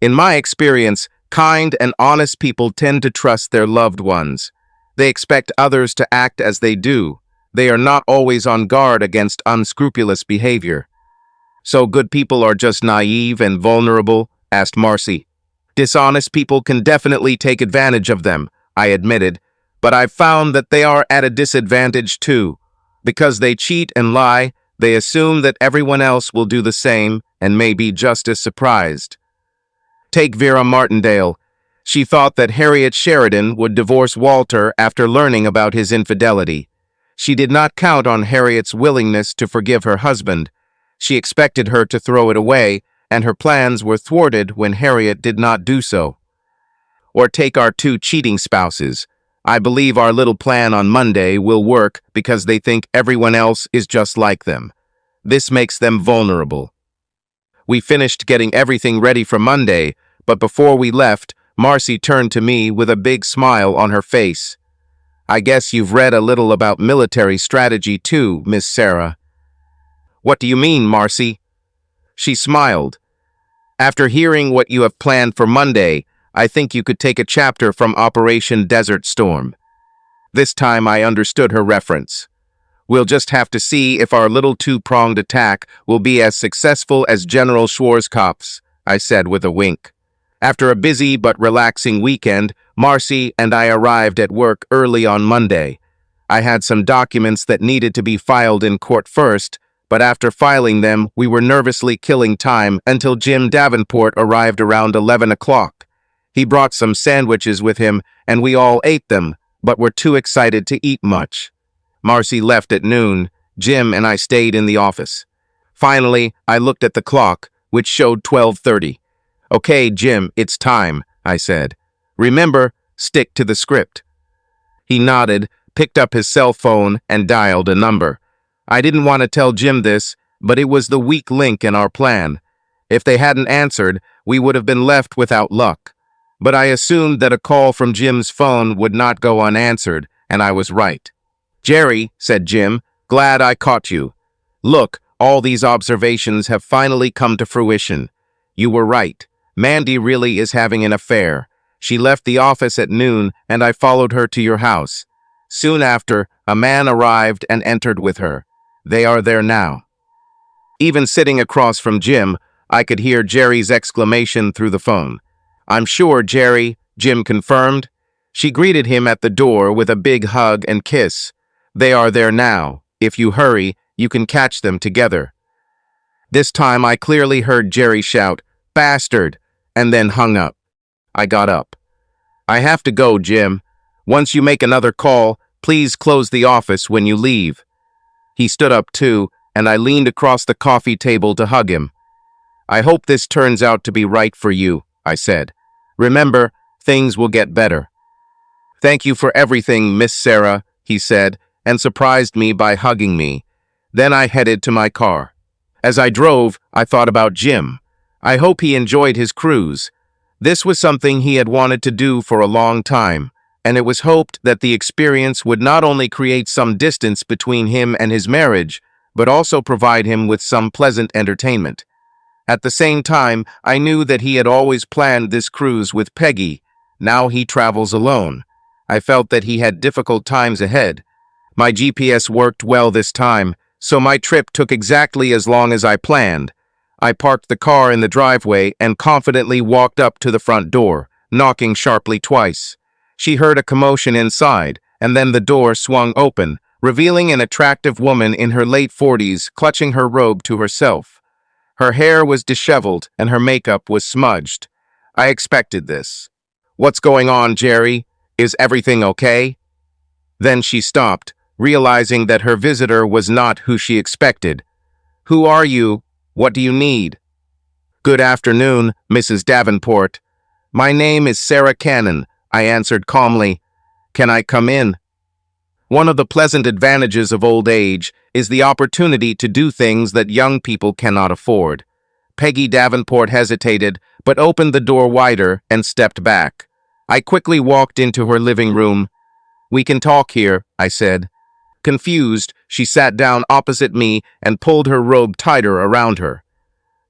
In my experience, kind and honest people tend to trust their loved ones. They expect others to act as they do. They are not always on guard against unscrupulous behavior. So good people are just naive and vulnerable? Asked Marcy. Dishonest people can definitely take advantage of them, I admitted, but I've found that they are at a disadvantage too. Because they cheat and lie, they assume that everyone else will do the same and may be just as surprised. Take Vera Martindale. She thought that Harriet Sheridan would divorce Walter after learning about his infidelity. She did not count on Harriet's willingness to forgive her husband. She expected her to throw it away, and her plans were thwarted when Harriet did not do so. Or take our two cheating spouses. I believe our little plan on Monday will work because they think everyone else is just like them. This makes them vulnerable. We finished getting everything ready for Monday, but before we left, Marcy turned to me with a big smile on her face. I guess you've read a little about military strategy too, Miss Sarah. What do you mean, Marcy? She smiled. After hearing what you have planned for Monday, I think you could take a chapter from Operation Desert Storm. This time I understood her reference. We'll just have to see if our little two-pronged attack will be as successful as General Schwarzkopf's, I said with a wink. After a busy but relaxing weekend, Marcy and I arrived at work early on Monday. I had some documents that needed to be filed in court first, but after filing them, we were nervously killing time until Jim Davenport arrived around 11 o'clock. He brought some sandwiches with him, and we all ate them, but were too excited to eat much. Marcy left at noon. Jim and I stayed in the office. Finally, I looked at the clock, which showed 12:30. Okay, Jim, it's time, I said. Remember, stick to the script. He nodded, picked up his cell phone, and dialed a number. I didn't want to tell Jim this, but it was the weak link in our plan. If they hadn't answered, we would have been left without luck. But I assumed that a call from Jim's phone would not go unanswered, and I was right. Jerry, said Jim, glad I caught you. Look, all these observations have finally come to fruition. You were right. Mandy really is having an affair. She left the office at noon, and I followed her to your house. Soon after, a man arrived and entered with her. They are there now. Even sitting across from Jim, I could hear Jerry's exclamation through the phone. I'm sure, Jerry, Jim confirmed. She greeted him at the door with a big hug and kiss. They are there now. If you hurry, you can catch them together. This time I clearly heard Jerry shout, "Bastard," and then hung up. I got up. I have to go, Jim. Once you make another call, please close the office when you leave. He stood up too, and I leaned across the coffee table to hug him. I hope this turns out to be right for you, I said. Remember, things will get better. Thank you for everything, Miss Sarah, he said, and surprised me by hugging me. Then I headed to my car. As I drove, I thought about Jim. I hope he enjoyed his cruise. This was something he had wanted to do for a long time, and it was hoped that the experience would not only create some distance between him and his marriage, but also provide him with some pleasant entertainment. At the same time, I knew that he had always planned this cruise with Peggy. Now he travels alone. I felt that he had difficult times ahead. My GPS worked well this time, so my trip took exactly as long as I planned. I parked the car in the driveway and confidently walked up to the front door, knocking sharply twice. She heard a commotion inside, and then the door swung open, revealing an attractive woman in her late 40s clutching her robe to herself. Her hair was disheveled and her makeup was smudged. I expected this. What's going on, Jerry? Is everything okay? Then she stopped, realizing that her visitor was not who she expected. Who are you? What do you need? Good afternoon, Mrs. Davenport. My name is Sarah Cannon, I answered calmly. Can I come in? One of the pleasant advantages of old age is the opportunity to do things that young people cannot afford. Peggy Davenport hesitated, but opened the door wider and stepped back. I quickly walked into her living room. We can talk here, I said. Confused, she sat down opposite me and pulled her robe tighter around her.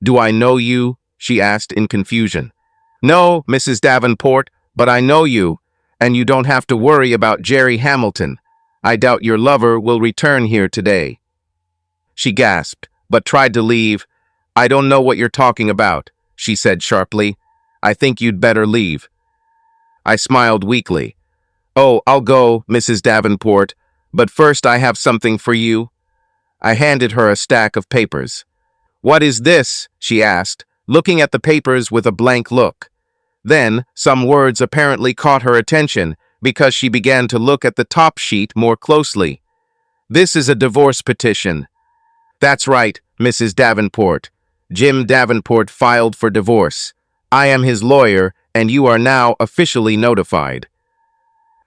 Do I know you? She asked in confusion. No, Mrs. Davenport, but I know you, and you don't have to worry about Jerry Hamilton. I doubt your lover will return here today. She gasped, but tried to leave. I don't know what you're talking about, she said sharply. I think you'd better leave." I smiled weakly. "Oh, I'll go, Mrs. Davenport, but first I have something for you." I handed her a stack of papers. "What is this?" she asked, looking at the papers with a blank look. Then, some words apparently caught her attention because she began to look at the top sheet more closely. "This is a divorce petition." "That's right, Mrs. Davenport. Jim Davenport filed for divorce. I am his lawyer, and you are now officially notified."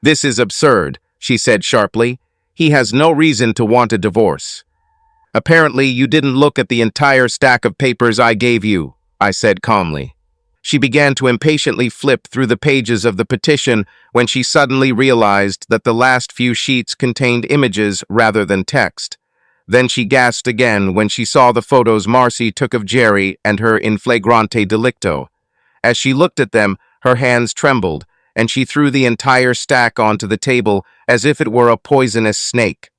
"This is absurd," she said sharply. "He has no reason to want a divorce." "Apparently, you didn't look at the entire stack of papers I gave you," I said calmly. She began to impatiently flip through the pages of the petition when she suddenly realized that the last few sheets contained images rather than text. Then she gasped again when she saw the photos Marcy took of Jerry and her in flagrante delicto. As she looked at them, her hands trembled, and she threw the entire stack onto the table as if it were a poisonous snake.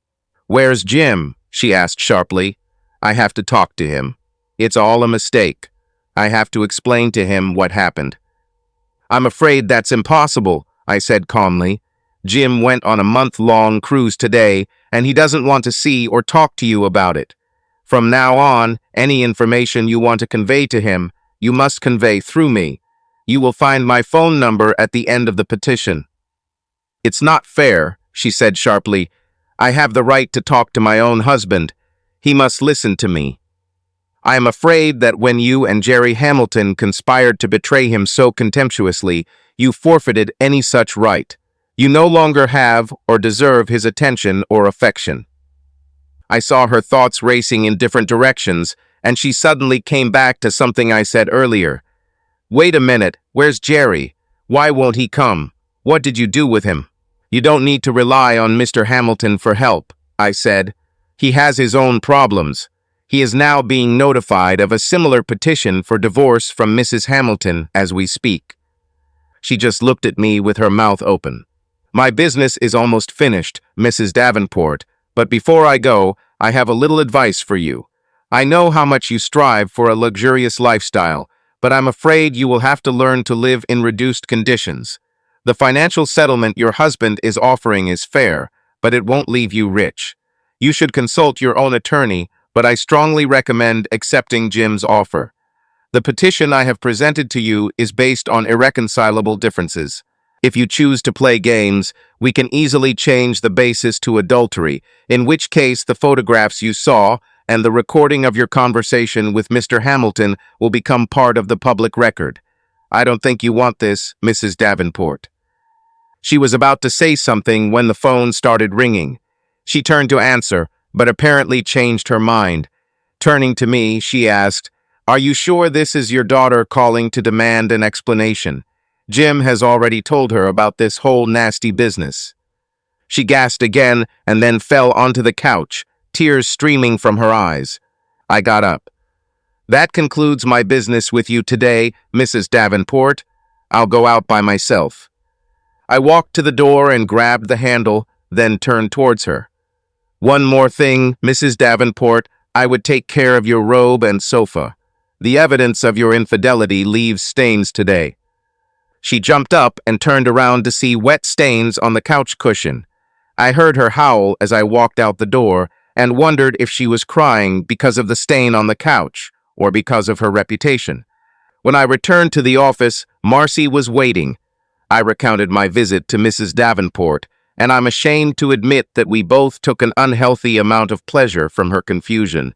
"Where's Jim?" she asked sharply. "I have to talk to him. It's all a mistake. I have to explain to him what happened." "I'm afraid that's impossible," I said calmly. "Jim went on a month-long cruise today, and he doesn't want to see or talk to you about it. From now on, any information you want to convey to him, you must convey through me. You will find my phone number at the end of the petition." "It's not fair," she said sharply. "I have the right to talk to my own husband. He must listen to me. I am afraid that when you and Jerry Hamilton conspired to betray him so contemptuously, you forfeited any such right. You no longer have or deserve his attention or affection." I saw her thoughts racing in different directions, and she suddenly came back to something I said earlier. "Wait a minute, where's Jerry? Why won't he come? What did you do with him?" "You don't need to rely on Mr. Hamilton for help," I said. "He has his own problems. He is now being notified of a similar petition for divorce from Mrs. Hamilton as we speak." She just looked at me with her mouth open. "My business is almost finished, Mrs. Davenport, but before I go, I have a little advice for you. I know how much you strive for a luxurious lifestyle, but I'm afraid you will have to learn to live in reduced conditions. The financial settlement your husband is offering is fair, but it won't leave you rich. You should consult your own attorney, but I strongly recommend accepting Jim's offer. The petition I have presented to you is based on irreconcilable differences. If you choose to play games, we can easily change the basis to adultery, in which case the photographs you saw and the recording of your conversation with Mr. Hamilton will become part of the public record. I don't think you want this, Mrs. Davenport." She was about to say something when the phone started ringing. She turned to answer, but apparently changed her mind. Turning to me, she asked, "Are you sure this is your daughter calling to demand an explanation? Jim has already told her about this whole nasty business." She gasped again and then fell onto the couch, tears streaming from her eyes. I got up. "That concludes my business with you today, Mrs. Davenport. I'll go out by myself." I walked to the door and grabbed the handle, then turned towards her. "One more thing, Mrs. Davenport, I would take care of your robe and sofa. The evidence of your infidelity leaves stains today." She jumped up and turned around to see wet stains on the couch cushion. I heard her howl as I walked out the door and wondered if she was crying because of the stain on the couch or because of her reputation. When I returned to the office, Marcy was waiting. I recounted my visit to Mrs. Davenport, and I'm ashamed to admit that we both took an unhealthy amount of pleasure from her confusion.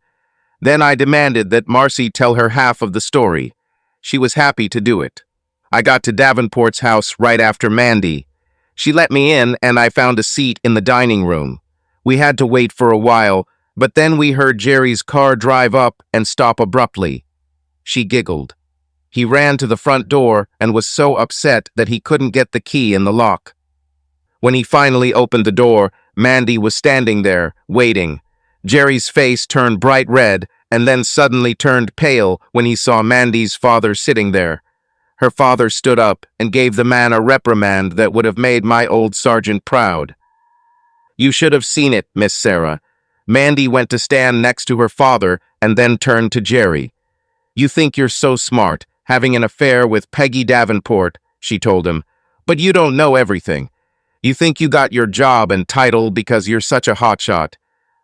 Then I demanded that Marcy tell her half of the story. She was happy to do it. I got to Davenport's house right after Mandy. She let me in, and I found a seat in the dining room. We had to wait for a while, but then we heard Jerry's car drive up and stop abruptly. She giggled. He ran to the front door and was so upset that he couldn't get the key in the lock. When he finally opened the door, Mandy was standing there, waiting. Jerry's face turned bright red and then suddenly turned pale when he saw Mandy's father sitting there. Her father stood up and gave the man a reprimand that would have made my old sergeant proud. "You should have seen it, Miss Sarah." Mandy went to stand next to her father and then turned to Jerry. "You think you're so smart. having an affair with Peggy Davenport," she told him. "But you don't know everything. You think you got your job and title because you're such a hotshot.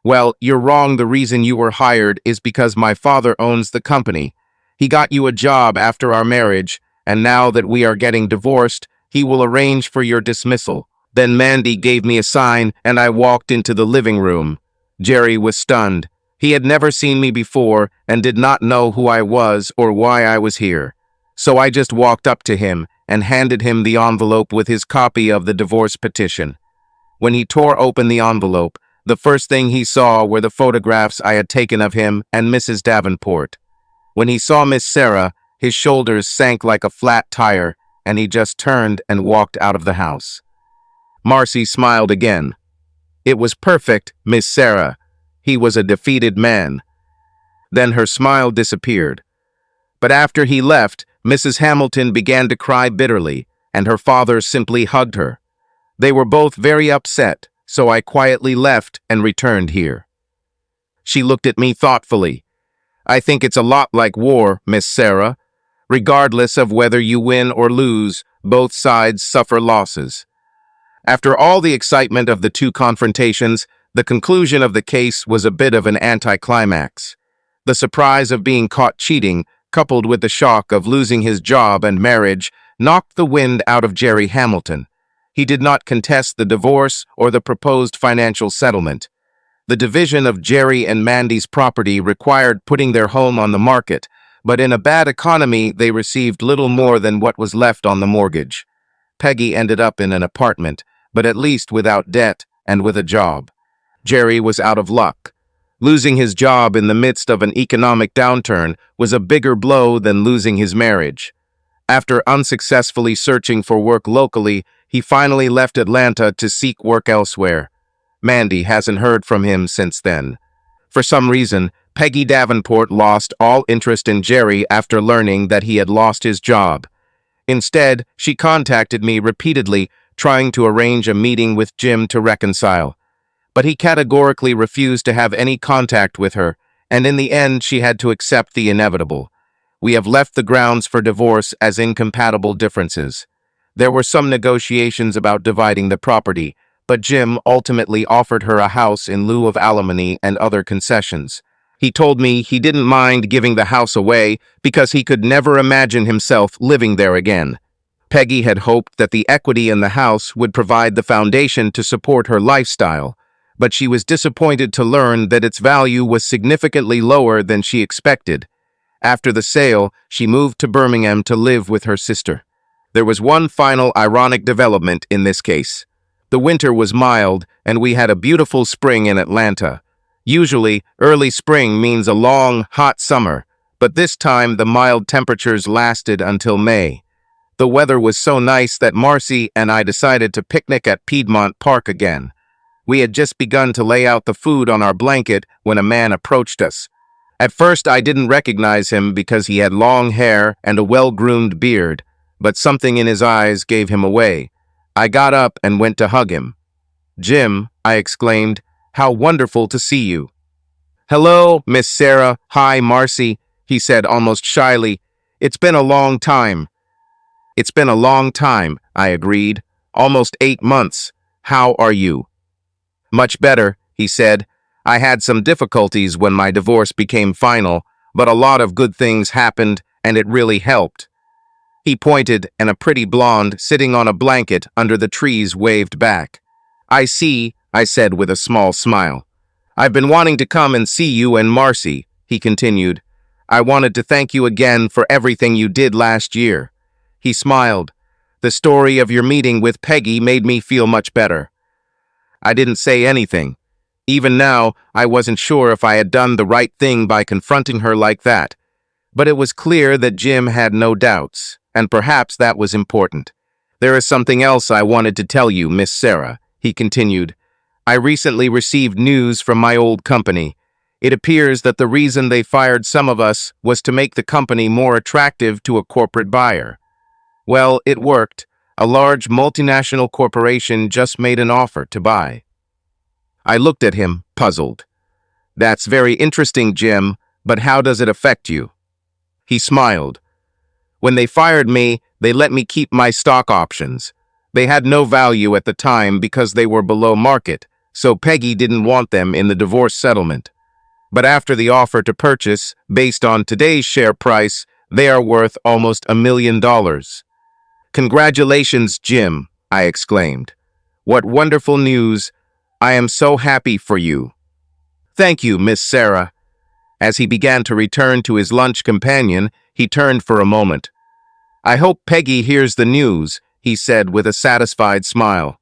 Well, you're wrong. The reason you were hired is because my father owns the company. He got you a job after our marriage, and now that we are getting divorced, he will arrange for your dismissal." Then Mandy gave me a sign, and I walked into the living room. Jerry was stunned. He had never seen me before and did not know who I was or why I was here. So I just walked up to him and handed him the envelope with his copy of the divorce petition. When he tore open the envelope, the first thing he saw were the photographs I had taken of him and Mrs. Davenport. When he saw Miss Sarah, his shoulders sank like a flat tire, and he just turned and walked out of the house. Marcy smiled again. "It was perfect, Miss Sarah." He was a defeated man. Then her smile disappeared. But after he left, Mrs. Hamilton began to cry bitterly, and her father simply hugged her. They were both very upset, so I quietly left and returned here. She looked at me thoughtfully. "I think it's a lot like war, Miss Sarah. Regardless of whether you win or lose, both sides suffer losses." After all the excitement of the two confrontations, the conclusion of the case was a bit of an anticlimax. The surprise of being caught cheating, coupled with the shock of losing his job and marriage, knocked the wind out of Jerry Hamilton. He did not contest the divorce or the proposed financial settlement. The division of Jerry and Mandy's property required putting their home on the market, but in a bad economy they received little more than what was left on the mortgage. Peggy ended up in an apartment, but at least without debt and with a job. Jerry was out of luck. Losing his job in the midst of an economic downturn was a bigger blow than losing his marriage. After unsuccessfully searching for work locally, he finally left Atlanta to seek work elsewhere. Mandy hasn't heard from him since then. For some reason, Peggy Davenport lost all interest in Jerry after learning that he had lost his job. Instead, she contacted me repeatedly, trying to arrange a meeting with Jim to reconcile. But he categorically refused to have any contact with her, and in the end she had to accept the inevitable. We have left the grounds for divorce as incompatible differences. There were some negotiations about dividing the property, but Jim ultimately offered her a house in lieu of alimony and other concessions. He told me he didn't mind giving the house away because he could never imagine himself living there again. Peggy had hoped that the equity in the house would provide the foundation to support her lifestyle, but she was disappointed to learn that its value was significantly lower than she expected. After the sale, she moved to Birmingham to live with her sister. There was one final ironic development in this case. The winter was mild, and we had a beautiful spring in Atlanta. Usually, early spring means a long, hot summer, but this time the mild temperatures lasted until May. The weather was so nice that Marcy and I decided to picnic at Piedmont Park again. We had just begun to lay out the food on our blanket when a man approached us. At first, I didn't recognize him because he had long hair and a well-groomed beard, but something in his eyes gave him away. I got up and went to hug him. "Jim," I exclaimed, "how wonderful to see you." "Hello, Miss Sarah. Hi, Marcy," he said almost shyly. "It's been a long time." "It's been a long time," I agreed. "Almost 8 months. How are you?" "Much better," he said. "I had some difficulties when my divorce became final, but a lot of good things happened, and it really helped." He pointed, and a pretty blonde sitting on a blanket under the trees waved back. "I see," I said with a small smile. "I've been wanting to come and see you and Marcy," he continued. "I wanted to thank you again for everything you did last year." He smiled. "The story of your meeting with Peggy made me feel much better." I didn't say anything. Even now, I wasn't sure if I had done the right thing by confronting her like that. But it was clear that Jim had no doubts, and perhaps that was important. "There is something else I wanted to tell you, Miss Sarah," he continued. "I recently received news from my old company. It appears that the reason they fired some of us was to make the company more attractive to a corporate buyer. Well, it worked. A large multinational corporation just made an offer to buy." I looked at him, puzzled. "That's very interesting, Jim, but how does it affect you?" He smiled. When they fired me, they let me keep my stock options. They had no value at the time because they were below market, so Peggy didn't want them in the divorce settlement. But after the offer to purchase, based on today's share price, they are worth almost $1 million. Congratulations, Jim, I exclaimed. What wonderful news. I am so happy for you. Thank you, Miss Sarah. As he began to return to his lunch companion, he turned for a moment. I hope Peggy hears the news, he said with a satisfied smile.